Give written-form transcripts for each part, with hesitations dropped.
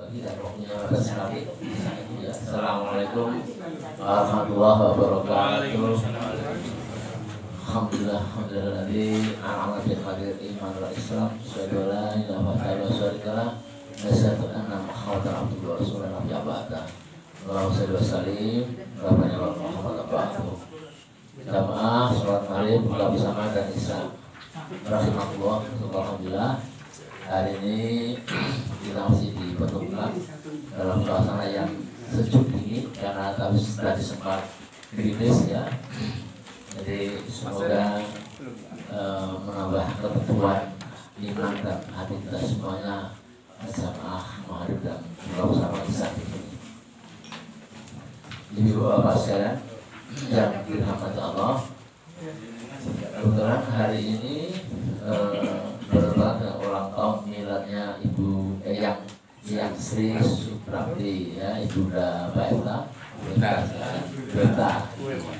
bagi dan waktunya pada sekali. Assalamualaikum warahmatullahi wabarakatuh. Alhamdulillah, alhamdulillah. Anak bin Qadir iman wal Islam. Syahadu la ilaha illallah wa syarikalah. Nasyhadu anna Muhammadan abduhu wa rasuluhu ya ba'da. Allahumma shalli wa sallim ala Muhammad ba'du. Jamaah sholat maghrib buka bersama dan isya. Rahimahullah, alhamdulillah. Hari ini kita masih dipertemukan dalam suasana yang sejuk dingin karena tadi sempat kritis ya. Jadi semoga menambah kebutuhan iman dan hati kita semuanya jamaah maghrib dan buka bersama isya ini. Ibu bapak sekalian yang dirahmati Allah, kebetulan hari ini bertepatan dengan ulang tahun miladnya Ibu yang Sri Suprapti ya, Ibunda Baeta Ibunda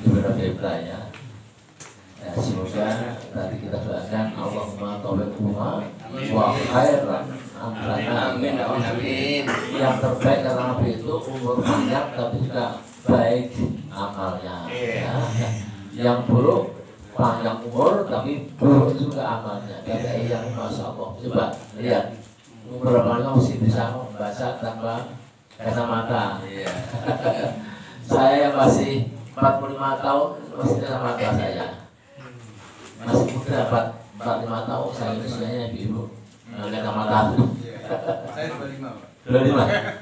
Baeta ya. Ya, semoga tadi kita doakan Allahumma taufiqhuma wa khairan amin amin. Yang terbaik karena Nabi itu umur panjang tapi juga baik amalnya ya. Yang buruk panjang umur tapi buruk juga amalnya. Kata yang masya Allah. Coba lihat umur amalnya masih bisa membaca tanpa kacamata. Saya masih 45 tahun masih kacamata saya. Masih muda 45 tahun saya usianya biru kacamata. Saya 25 Pak. 25.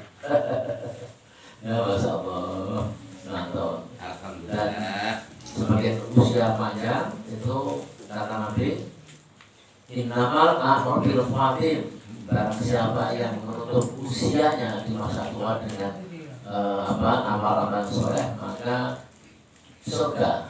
Ya masya Allah. Mantap. Alhamdulillah. Semakin usia panjang itu kata Nabi, innamal a'malu bil khawatim. Barang siapa yang menutup usianya di masa tua dengan amal-amal soleh, maka surga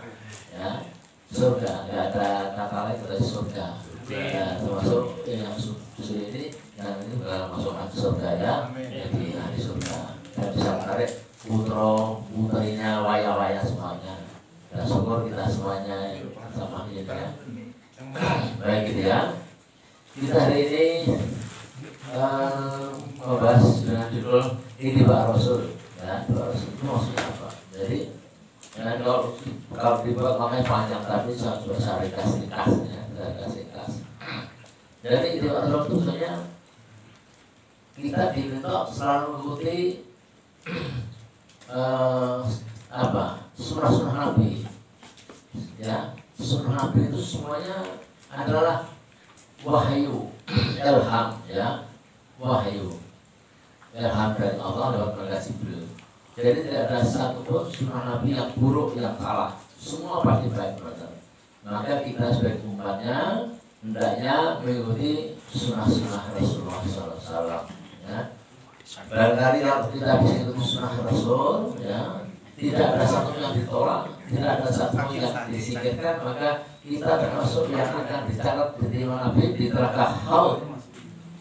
ya, surga, nggak ada kata lain kecuali surga ya, termasuk yang susu ini yang ini bakal masuk surga ya, jadi ahli surga dan bisa menarik putrinya waya-waya semuanya. Dan syukur kita semuanya sama ini ya. Baik gitu ya. Kita hari ini membahas dengan judul Ittiba' Rasul ya. Ittiba' Rasul itu maksudnya apa? Jadi kalau dibuat makanya panjang tapi saya coba cari ringkas-ringkasnya, Jadi Ittiba' Rasul itu sebenarnya kita diminta selalu mengikuti sunnah-sunnah Nabi ya. Sunnah Nabi itu semuanya adalah wahyu, ilham ya, wahyu ilham dari Allah lewat malaikat Jibril. Jadi tidak ada satupun sunnah Nabi yang buruk, yang salah, semua pasti baik benar. Maka kita sebagai umatnya hendaknya mengikuti sunnah-sunnah Rasulullah SAW ya. Barangkali kalau kita bisa ikut sunnah Rasul ya, tidak ada satu yang ditolak, tidak ada satu yang disingkirkan, maka kita termasuk yang akan dicatat di Nabi di telaga Haud.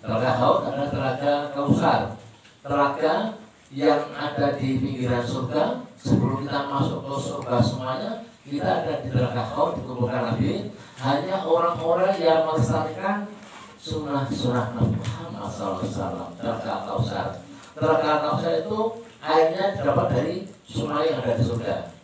Telaga Haud adalah telaga Kausar, telaga yang ada di pinggiran surga. Sebelum kita masuk ke surga semuanya, kita ada di telaga Haud dikumpulkan Nabi. Hanya orang-orang yang melestarikan sunnah-sunnah Nabi Muhammad SAW. Telaga Kausar. Telaga Kausar itu airnya didapat dari sungai yang ada di surga.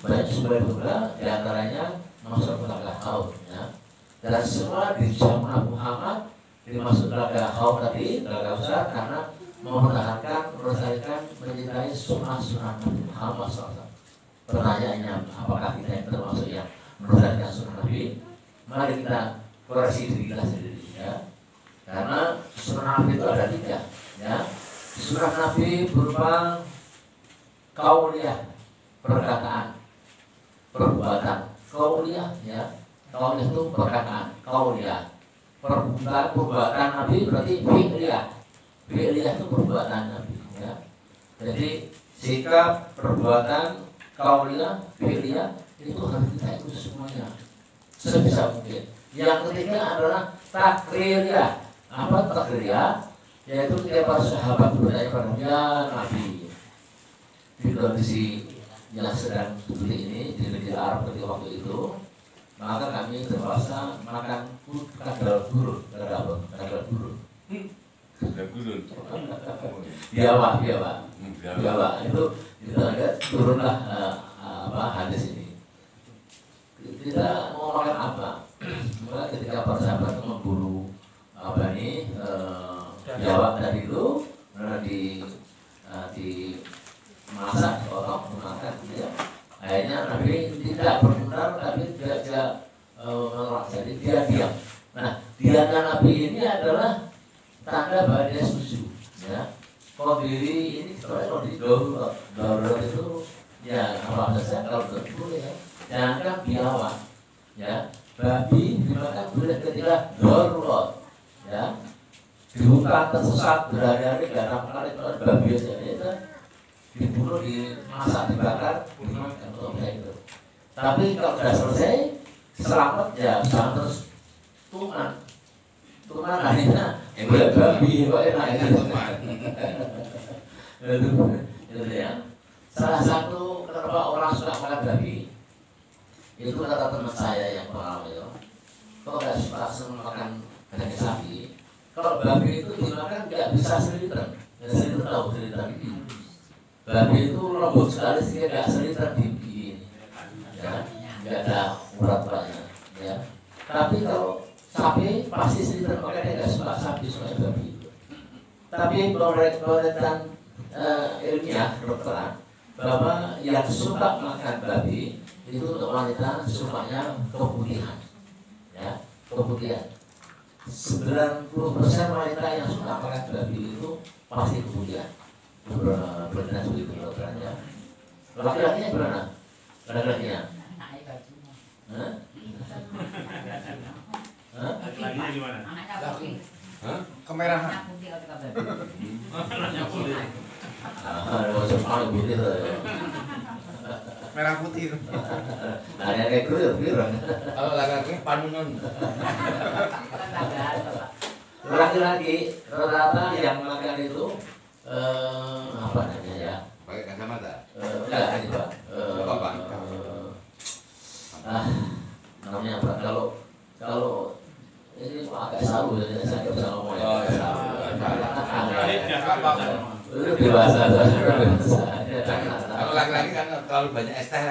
Banyak sumber surga, diantaranya masuk telaga Haud ya. Dan semua di zaman Nabi Muhammad dimasuk telaga Haud tadi, telaga besar, karena mempertahankan, melestarikan, mencintai sunnah-sunnah Nabi Muhammad SAW. Pertanyaannya, apakah kita yang termasuk yang melestarikan sunnah Nabi? Mari kita koreksi diri kita sendiri ya. Karena sunnah Nabi itu ada 3 ya. Sunnah Nabi berupa qauliyah, perkataan, perbuatan. Qauliyah ya, qauliyah itu perkataan, qauliyah. Perbuatan Nabi berarti fi'liyah. Fi'liyah itu perbuatan Nabi ya. Jadi sikap, perbuatan, qauliyah, fi'liyah itu harus kita ikut semuanya sebisa mungkin. Yang ketiga adalah takririyah. Apa takririyah? Yaitu ketika para sahabat bertanya kepada Nabi di kondisi yang sedang seperti ini di negeri Arab ketika waktu itu, maka kami terpaksa makan kadal burung. biawak itu agak turunlah hadis ini. Kita mau makan apa? Maka ketika para sahabat memburu biawak tadi itu dimasak, potong, dimakan, ya. Akhirnya Nabi tidak berkenan, tapi dia menolak, jadi dia diam. Nah, diamnya Nabi ini adalah tanda bahwa dia setuju, ya. Kondiri ini kalau di darurat itu, ya apa saja kalau boleh, ya. Jangan biawak, ya. Babi dimakan boleh ketika darurat, ya. Di hutan tersesat berhari-hari gak ada makan itu ada babi aja, ya. Dibunuh, dimasak, dibakar, dimakan untuk itu. Tapi kalau sudah selesai, selamat ya jangan terus tuman akhirnya boleh babi, kok enak itu ya. Salah satu kenapa orang suka makan babi itu kata teman saya yang pengalaman itu, kok nggak suka senang makan daging sapi. Kalau babi itu dimakan nggak bisa seliter, tahu seliter ini. Babi itu lembut sekali sehingga nggak seliter di gigi ini, ya, nggak ada urat-uratnya, ya. Tapi kalau sapi pasti seliter, makanya nggak suka sapi, suka babi itu. Tapi penelitian ilmiah kedokteran bahwa yang suka makan babi itu untuk wanita sukanya keputihan, ya, keputihan. 90% wanita yang suka makan babi itu pasti keputihan. Benar begitu dokternya. Laki-lakinya gimana? Laki-lakinya? Laki-lakinya gimana? Kemerahan. Anaknya putih. Merah putih. Ada kayak biru. Kalau laki-laki panunan. Laki-laki rata-rata yang makan itu apa namanya ya? Pakai kacamata. Enggak, ini Pak. Namanya apa? Kalau ini agak saru, jadi saya nggak bisa ngomong ya. Itu dewasa. Kalau laki-laki kan terlalu banyak es teh.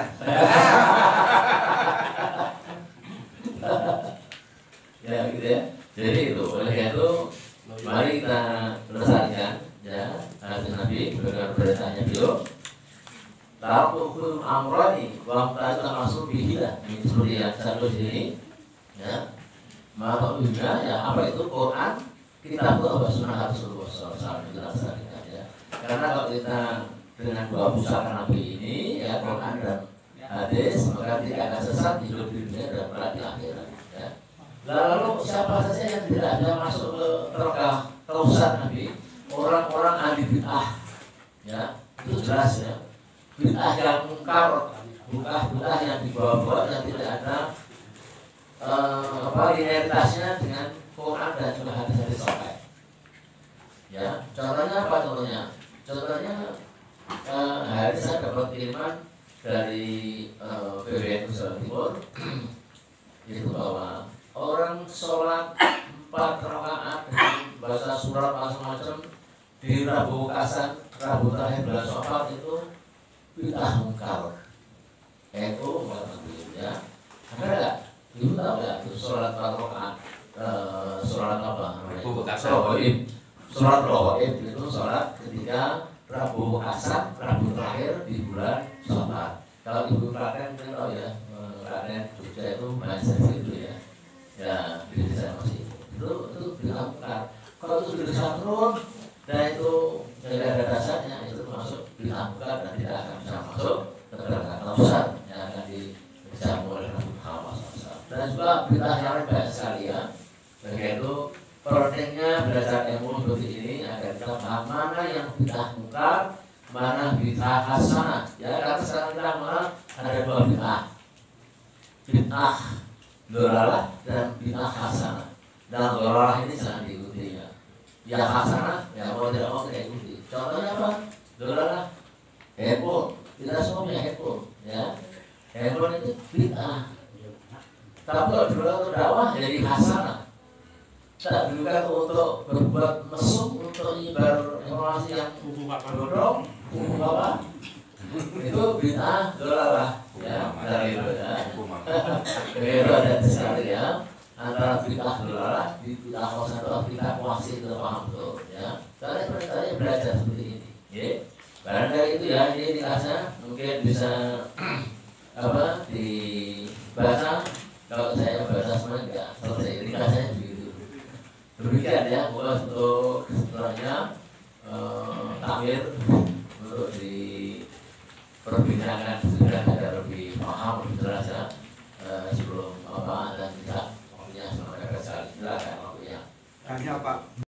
Ya gitu ya. Jadi itu, oleh itu mari kita lestarikan, ya, hadis Nabi beritanya beliau. Tarkuhul amrani wa ta'amasu bihilah. Ini seperti yang satu sini, ya. Maka ya apa itu Quran, kitab Allah, sunnah Rasulullah SAW kita lestarikan, ya. Karena kalau kita dengan dua pusaka Nabi ini, ya, Quran dan hadis, maka tidak akan sesat di dunia dan kelak di akhirat, ya. Lalu siapa saja yang tidak ada masuk ke neraka kausan Nabi, orang-orang ahli bid'ah, ya, itu jelas, ya. Bid'ah yang mungkar, bid'ah yang dibawa-bawa, yang tidak ada linearitasnya dengan Quran dan juga hadis-hadis sahih. Ya, contohnya apa contohnya? Contohnya hari saya dapat kiriman dari PBNU Jawa Timur itu bahwa orang sholat 4 rakaat dengan bahasa surat macam-macam di Rabu Kasan, Rabu terakhir bulan Syawal itu bid'ah mungkar. Itu ya. Ada nggak? Ibu tahu nggak? Itu sholat 4 rakaat, sholat apa namanya? Sholat Rohaib itu sholat ketika Rabu Kasan, Rabu terakhir di bulan Syawal. Kalau ibu Klaten mungkin tahu ya, Klaten Jogja itu banyak itu ya. Ya, di desa masih itu bilang mungkar. Kalau itu di desa turun dan itu tidak ada dasarnya, itu masuk bilang mungkar dan tidak akan bisa masuk ke neraka kausan yang akan dijamu oleh Nabi Muhammad SAW. Dan juga bid'ah yang lain banyak sekali, ya. Begitu pentingnya belajar ilmu seperti ini agar kita paham mana yang bid'ah mungkar, mana bid'ah hasanah. Ya, karena sekarang kita mengenal ada dua bid'ah. Bid'ah dolalah dan bid'ah hasanah. Dan dolalah ini jangan diikuti, ya. Yang hasanah, ya mau tidak mau kita ikuti. Contohnya apa? Dolalah handphone. Kita semua punya handphone, ya. Handphone itu bid'ah. Tapi kalau dolalah itu dakwah jadi hasanah. tak digunakan untuk berbuat mesum, untuk menyebar informasi yang bodong, apa? Itu bid'ah dolalah, ya, dari itu ya. Itu ada sekali ya. Antara bid'ah dolalah, bid'ah kosong, bid'ah kuasi itu paham tuh, ya. Saya belajar seperti ini, ya. Barangkali itu ya, ini ringkasnya mungkin bisa apa dibaca. Kalau saya baca semua enggak selesai, ringkasnya begitu. Demikian ya, untuk setelahnya takmir untuk diperbincangkan.